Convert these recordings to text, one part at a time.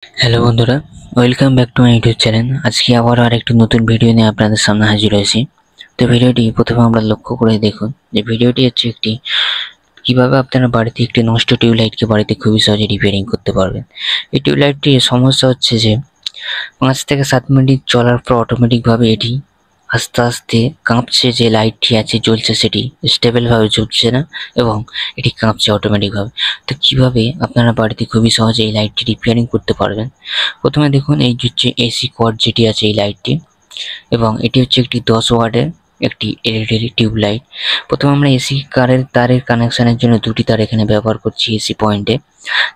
Hello বন্ধুরা, welcome back to my YouTube channel. আজকে আবার আরেকটি নতুন ভিডিও নিয়ে আপনাদের সামনে হাজির হয়েছি। তো ভিডিওটি প্রথমে আমরা লক্ষ্য করে দেখুন যে ভিডিওটি হচ্ছে একটি কিভাবে আপনারা বাড়িতে একটি নষ্ট টিউবলাইটকে বাড়িতে খুবই সহজে রিপেয়ারিং করতে পারবেন। এই টিউবলাইটটির সমস্যা হচ্ছে যে 5 থেকে 7 মিনিট চলার পর অটোমেটিকভাবে এটি আস্তে আস্তে কাঁপছে, যে লাইটটি আছে জ্বলছে সেটি স্টেবলভাবে জ্বলছে না এবং এটি কাঁপছে অটোমেটিকভাবে। তো কিভাবে আপনারা বাড়িতে খুবই সহজে এই লাইটটি রিপেয়ারিং করতে পারবেন। প্রথমে দেখুন এই যে হচ্ছে এসি কোয়াড যেটি আছে এই লাইটটি, এবং এটি হচ্ছে একটি 10 ওয়াটের একটি এলইডি টিউবলাইট। প্রথমে আমরা এসি তারের কানেকশনের জন্য দুটি তার এখানে ব্যবহার করছি এসি পয়েন্টে।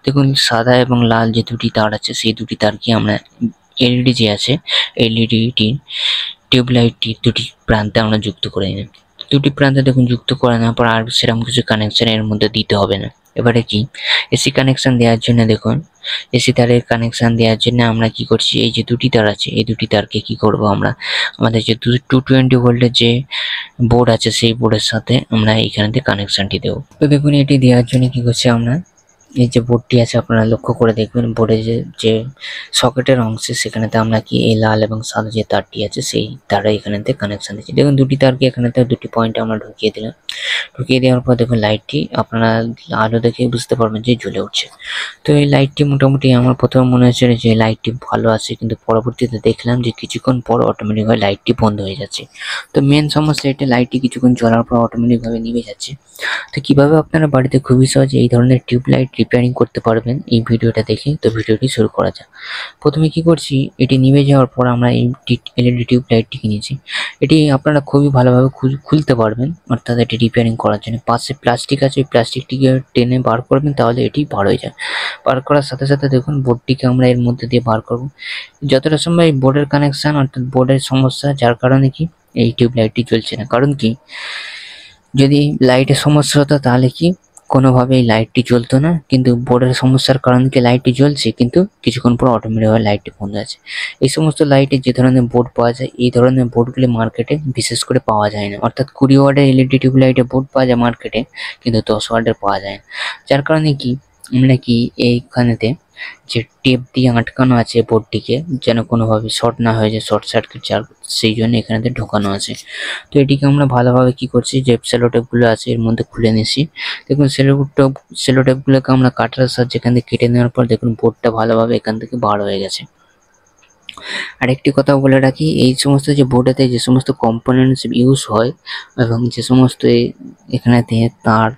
দেখুন সাদা এবং লাল যে দুটি তার আছে সেই দুটি তারকে আমরা এলইডি যে আছে এলইডিটি টিউবলাইটটির দুটি প্রান্তে আমরা যুক্ত করে নিলাম। দুটি প্রান্তে দেখুন যুক্ত করে নেওয়ার পর আর সেরকম কিছু কানেকশন এর মধ্যে দিতে হবে না। এবারে কি এসি কানেকশন দেওয়ার জন্য দেখুন এসি তারের কানেকশন দেওয়ার জন্য আমরা কি করছি, এই যে দুটি তার আছে এই দুটি তারকে কি করব আমরা আমাদের যে 220 ভোল্টের যে বোর্ড আছে সেই বোর্ডের সাথে আমরা এইখানে কানেকশনটি দেবো। তো দেখুন এটি দেওয়ার জন্য কি করছি আমরা, এই যে বোর্ডটি আছে আপনারা লক্ষ্য করে দেখবেন বোর্ডের যে সকেটের অংশে সেখানেতে আমরা কি এই লাল এবং সাদা যে তারটি আছে সেই তারা এখানেতে কানেকশন দিচ্ছি। দেখুন দুটি তারকে এখানেতে দুটি পয়েন্টে আমরা ঢুকিয়ে দিলাম। ঢুকিয়ে দেওয়ার পর দেখুন লাইটটি আপনারা আলো দেখে বুঝতে পারবেন যে জ্বলে উঠছে। তো এই লাইটটি মোটামুটি আমার প্রথমে মনে হয়েছিল যে লাইটটি ভালো আছে, কিন্তু পরবর্তীতে দেখলাম যে কিছুক্ষণ পর অটোমেটিকভাবে লাইটটি বন্ধ হয়ে যাচ্ছে। তো মেন সমস্যা এটা, লাইটটি কিছুক্ষণ জ্বলার পর অটোমেটিকভাবে নিভে যাচ্ছে। তো কিভাবে আপনারা বাড়িতে খুবই সহজে এই ধরনের টিউবলাইট রিপেয়ারিং করতে পারবেন এই ভিডিওটা দেখে। তো ভিডিওটি শুরু করা যাক। প্রথমে কি করছি, এটি নিভে যাওয়ার পর আমরা এই এলইডি টিউবলাইটটি কিনেছি। এটি আপনারা খুবই ভালোভাবে খুলতে পারবেন, অর্থাৎ এটি রিপেয়ারিং করার জন্য পাশে প্লাস্টিক আছে, ওই প্লাস্টিকটিকে টেনে বার করবেন তাহলে এটি বার হয়ে যায়। বার করার সাথে সাথে দেখুন বোর্ডটিকে আমরা এর মধ্যে দিয়ে বার করব। যতটা সম্ভব এই বোর্ডের কানেকশন অর্থাৎ বোর্ডের সমস্যা, যার কারণে কি এই টিউবলাইটটি জ্বলছে না। কারণ কি, যদি লাইটের সমস্যা হতো তাহলে কি কোনোভাবেই লাইটটি জ্বলতো না, কিন্তু বোর্ডের সমস্যার কারণে কি লাইটটি জ্বলছে, কিন্তু কিছুক্ষণ পর অটোমেটিকভাবে লাইটটি বন্ধ আছে। এই সমস্ত লাইটে যে ধরনের বোর্ড পাওয়া যায় এই ধরনের বোর্ডগুলি মার্কেটে বিশেষ করে পাওয়া যায় না, অর্থাৎ 20 ওয়াটের এলইডি টিউবলাইটের বোর্ড পাওয়া যায় মার্কেটে, কিন্তু 10 ওয়াটের পাওয়া যায় না। যার কারণে কি আমরা কি এইখানেতে যে টেপ দিয়ে আটকানো আছে বোর্ডটিকে যেন কোনোভাবে শর্ট না হয়ে যায়, শর্ট সার্কিট, যার সেই জন্য এখানেতে ঢোকানো আছে। তো এটিকে আমরা ভালোভাবে কি করছি, যে সেলো টেপগুলো আছে এর মধ্যে খুলে নিছি। দেখুন সেলো টেপগুলোকে আমরা কাটার সাহায্যে এখান থেকে কেটে নেওয়ার পর দেখুন বোর্ডটা ভালোভাবে এখান থেকে বার হয়ে গেছে। আরেকটি কথা বলে রাখি, এই সমস্ত যে বোর্ডেতে যে সমস্ত কম্পোনেন্টস ইউজ হয় এবং যে সমস্ত এখানেতে তার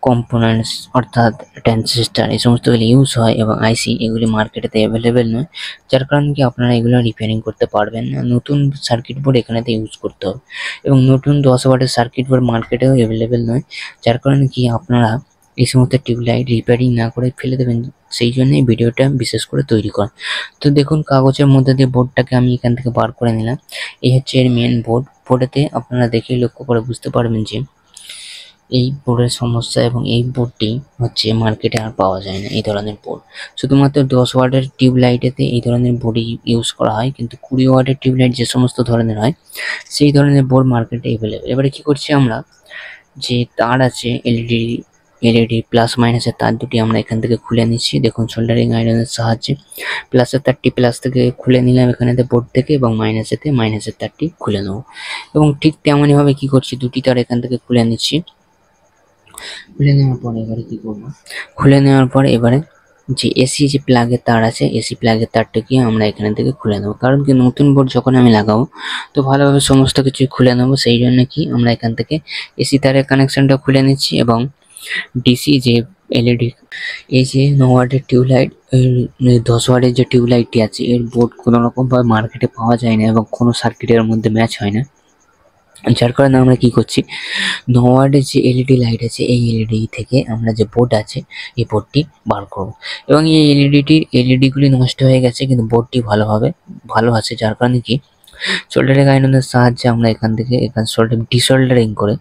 কম্পোনেন্টস অর্থাৎ ট্রানজিস্টর এই সমস্তগুলি ইউজ হয় এবং আইসি এগুলি মার্কেটেতে অ্যাভেলেবেল নয়, যার কারণে কি আপনারা এগুলো রিপেয়ারিং করতে পারবেন না। নতুন সার্কিট বোর্ড এখানেতে ইউজ করতে হবে এবং নতুন 10 ওয়াটের সার্কিট বোর্ড মার্কেটেও অ্যাভেলেবেল নয়, যার কারণে কি আপনারা এই সমস্ত টিউবলাইট রিপেয়ারিং না করে ফেলে দেবেন। সেই জন্য এই ভিডিওটা বিশেষ করে তৈরি করা। তো দেখুন কাগজের মধ্যে দিয়ে বোর্ডটাকে আমি এখান থেকে বার করে নিলাম। এই হচ্ছে এর মেন বোর্ড। বোর্ডেতে আপনারা দেখেই লক্ষ্য করে বুঝতে পারবেন যে এই বোর্ডের সমস্যা, এবং এই বোর্ডটি হচ্ছে মার্কেটে আর পাওয়া যায় না এই ধরনের বোর্ড। শুধুমাত্র 10 ওয়াটের টিউবলাইটেতে এই ধরনের বোর্ডই ইউজ করা হয়, কিন্তু 20 ওয়াটের টিউবলাইট যে সমস্ত ধরনের হয় সেই ধরনের বোর্ড মার্কেটে অ্যাভেলেবেল। এবারে কি করছি আমরা, যে তার আছে এলইডি প্লাস মাইনাসের তার দুটি আমরা এখান থেকে খুলে নিচ্ছি। দেখুন সোল্ডারিং আয়রনের সাহায্যে প্লাসের তারটি প্লাস থেকে খুলে নিলাম এখানেতে বোর্ড থেকে, এবং মাইনাসের তারটি খুলে নেব। এবং ঠিক তেমনই ভাবে কি করছি, দুটি তার এখান থেকে খুলে নিচ্ছি। খুলে নেওয়ার পর এবারে কি করবো, খুলে নেওয়ার পর এবারে যে এসি যে প্লাগের তার আছে এসি প্লাগের তারটাকে আমরা এখানে থেকে খুলে নেবো। কারণ কি নতুন বোর্ড যখন আমি লাগাবো তো ভালোভাবে সমস্ত কিছু খুলে নেবো, সেই জন্য কি আমরা এখান থেকে এসি তারের কানেকশনটা খুলে নিচ্ছি। এবং ডিসি যে এলইডি এই যে 9 ওয়াটের টিউবলাইট 10 ওয়াটের যে টিউবলাইটটি আছে এর বোর্ড কোনো রকম ভাবে মার্কেটে পাওয়া যায় না এবং কোনো সার্কিটের মধ্যে ম্যাচ হয় না, যার কারণে আমরা কি করছি 9 ওয়াটের যে এলইডি লাইট আছে এই এলইডি থেকে আমরা যে বোর্ড আছে এই বোর্ডটি বার করব। এবং এই এলইডিগুলি নষ্ট হয়ে গেছে কিন্তু বোর্ডটি ভালো আছে, যার কারণে কি সোল্ডারিং আয়রনের সাহায্যে আমরা এখান থেকে ডিসোল্ডারিং করে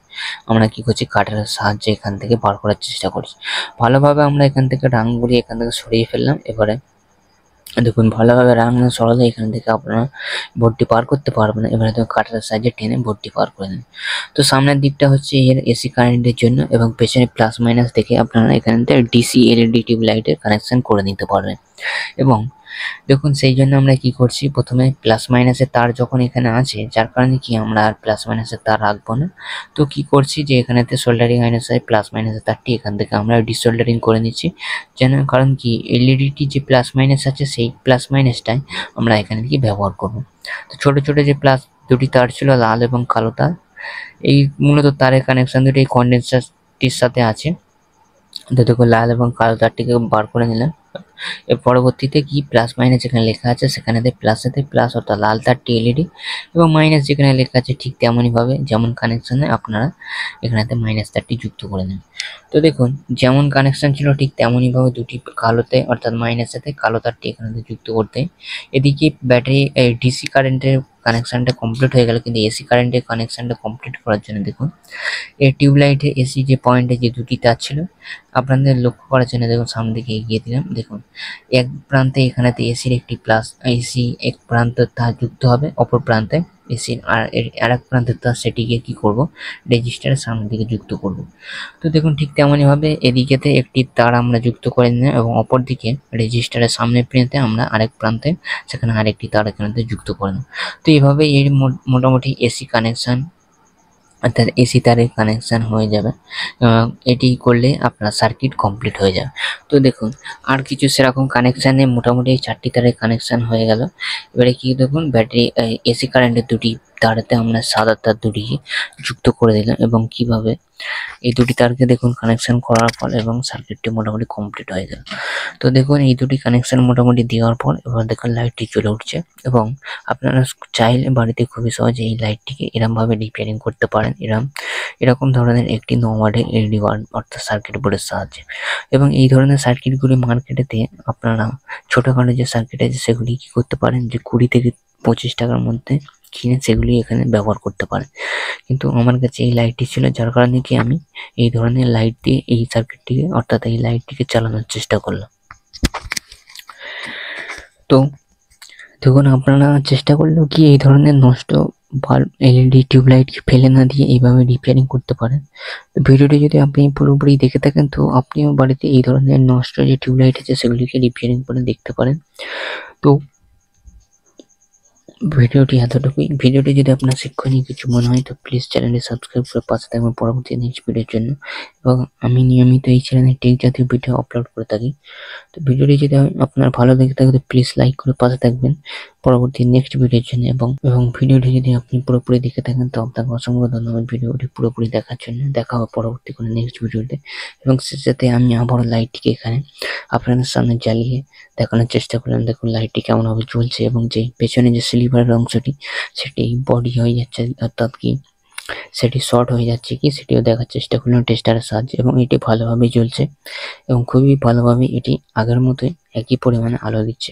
আমরা কি করছি কাটারের সাহায্যে এখান থেকে বার করার চেষ্টা করছি। ভালোভাবে আমরা এখান থেকে রাংগুলি এখান থেকে সরিয়ে ফেললাম। এবারে দেখুন ভালোভাবে রাং সরালে এখান থেকে আপনারা বোর্ডটি পার করতে পারবেন। এবারে তো কাটারের সাহায্যে টেনে বোর্ডটি পার করে নেন। তো সামনের দিকটা হচ্ছে এর এসি কারেন্টের জন্য, এবং পেছনে প্লাস মাইনাস দেখে আপনারা এখান থেকে ডিসি এলইডি টিউব লাইটের কানেকশন করে নিতে পারবেন। এবং দেখুন সেই জন্য আমরা কি করছি, প্রথমে প্লাস মাইনাসের তার যখন এখানে আছে, যার কারণে কি আমরা আর প্লাস মাইনাসের তার রাখবো না। তো কি করছি যে এখানেতে সোল্ডারিং অনুসারে প্লাস মাইনাসের তারটি এখান থেকে আমরা ডিসোল্ডারিং করে নিচ্ছি, যেন কারণ কি এলইডিটি যে প্লাস মাইনাস আছে সেই প্লাস মাইনাসটাই আমরা এখানে কি ব্যবহার করব। তো ছোট ছোট যে প্লাস দুটি তার ছিল, লাল এবং কালো তার, এই মূলত তারের কানেকশন দুটি এই কন্ডেন্সারটির সাথে আছে। তো দেখো লাল এবং কালো তারটিকে বার করে নিলাম। এর পরবর্তীতে কি প্লাস মাইনাস যেখানে লেখা আছে সেখানেতে প্লাসেতে প্লাস অর্থাৎ লাল তারটি এলইডি এবং মাইনাস যেখানে লেখা আছে ঠিক তেমনই ভাবে যেমন কানেকশনে আপনারা এখানেতে মাইনাস তারটি যুক্ত করে নেন। তো দেখুন যেমন কানেকশন ছিল ঠিক তেমনই ভাবে দুটি কালোতে অর্থাৎ মাইনাসেতে কালো তারটি এখানেতে যুক্ত করতে। এদিকে ব্যাটারি ডিসি কারেন্টের কানেকশনটা কমপ্লিট হয়ে গেল, কিন্তু এসি কারেন্টের কানেকশনটা কমপ্লিট করার জন্য দেখুন এই টিউবলাইটে এসি যে পয়েন্টে যে দুটি তার ছিল আপনাদের লক্ষ্য করার জন্য দেখুন সামনের দিকে এগিয়ে দিলাম। দেখুন এক প্রান্তে এখানেতে এসির একটি প্লাস এসি এক প্রান্ত তার যুক্ত হবে, অপর প্রান্তে এসির আর এক প্রান্তের তার সেটিকে কি করব রেজিস্টারের সামনের দিকে যুক্ত করব। তো দেখুন ঠিক তেমনই ভাবে এদিকেতে একটি তার আমরা যুক্ত করে নিলাম এবং অপর দিকে রেজিস্টারের সামনের প্রান্তে আমরা আরেক প্রান্তে সেখানে আরেকটি তার এখানে যুক্ত করে নেব। তো এইভাবে এর মোটামুটি এসি কানেকশন অর্থাৎ এসি তারের কানেকশান হয়ে যাবে। এটি করলে আপনার সার্কিট কমপ্লিট হয়ে যাবে। তো দেখুন আর কিছু সেরকম কানেকশানে মোটামুটি 4টি তারের কানেকশান হয়ে গেল। এবারে কি দেখুন ব্যাটারি এসি কারেন্টের দুটি তারেতে আমরা সাদা তার দুটিকে যুক্ত করে দিলাম এবং কিভাবে এই দুটি তারকে দেখুন কানেকশান করার পর এবং সার্কিটটি মোটামুটি কমপ্লিট হয়ে গেল। তো দেখুন এই দুটি কানেকশান মোটামুটি দেওয়ার পর এবার দেখুন লাইটটি জ্বলে উঠছে এবং আপনারা চাইলে বাড়িতে খুবই সহজে এই লাইটটিকে এরমভাবে রিপেয়ারিং করতে পারেন এরকম ধরনের একটি 9 ওয়াটের এলইডি বাল্ব অর্থাৎ সার্কিট বোর্ডের সাহায্যে। এবং এই ধরনের সার্কিটগুলি মার্কেটেতে আপনারা ছোটখাটো যে সার্কিট আছে সেগুলি কি করতে পারেন যে 20 থেকে 25 টাকার মধ্যে কিনে সেগুলি এখানে ব্যবহার করতে পারেন। কিন্তু আমার কাছে এই লাইটটি ছিল, যার কারণে কি আমি এই ধরনের লাইট দিয়ে এই সার্কিটটিকে অর্থাৎ এই লাইটটিকে চালানোর চেষ্টা করলাম। তো দেখুন আপনারা চেষ্টা করলেও কি এই ধরনের নষ্ট বাল্ব এলইডি টিউবলাইটকে ফেলে না দিয়ে এইভাবে রিপেয়ারিং করতে পারেন। তো ভিডিওটি যদি আপনি পুরোপুরি দেখে থাকেন তো আপনিও বাড়িতে এই ধরনের নষ্ট যে টিউবলাইট আছে সেগুলিকে রিপেয়ারিং করে দেখতে পারেন। তো ভিডিওটি এতটুকুই। ভিডিওটি যদি আপনার শিক্ষণীয় কিছু মনে হয় তো প্লিজ চ্যানেলটি সাবস্ক্রাইব করে পাশে থাকবেন পরবর্তী নেক্সট ভিডিওর জন্য। এবং আমি নিয়মিত এই চ্যানেলে টেক জাতীয় ভিডিও আপলোড করে থাকি। তো ভিডিওটি যদি আপনার ভালো লেগে থাকে তো প্লিজ লাইক করে পাশে থাকবেন পরবর্তী নেক্সট ভিডিওর জন্য। এবং ভিডিওটি যদি আপনি পুরোপুরি দেখে থাকেন তো আপনাকে অসংখ্য ধন্যবাদ ভিডিওটি পুরোপুরি দেখার জন্য। দেখা হবে পরবর্তী কোনো নেক্সট ভিডিওতে। এবং শেষেতে আমি আবারও লাইটটিকে এখানে আপনাদের সামনে জ্বালিয়ে দেখানোর চেষ্টা করলাম। দেখুন লাইটটি কেমনভাবে জ্বলছে এবং যে পেছনে যে সিলিভারের অংশটি সেটি বডি হয়ে যাচ্ছে অর্থাৎ কি সেটি শর্ট হয়ে যাচ্ছে কি সেটিও দেখার চেষ্টা করলাম টেস্টারের সাহায্যে। এবং এটি ভালোভাবে জ্বলছে এবং খুবই ভালোভাবে এটি আগের মতোই একই পরিমাণে আলো দিচ্ছে।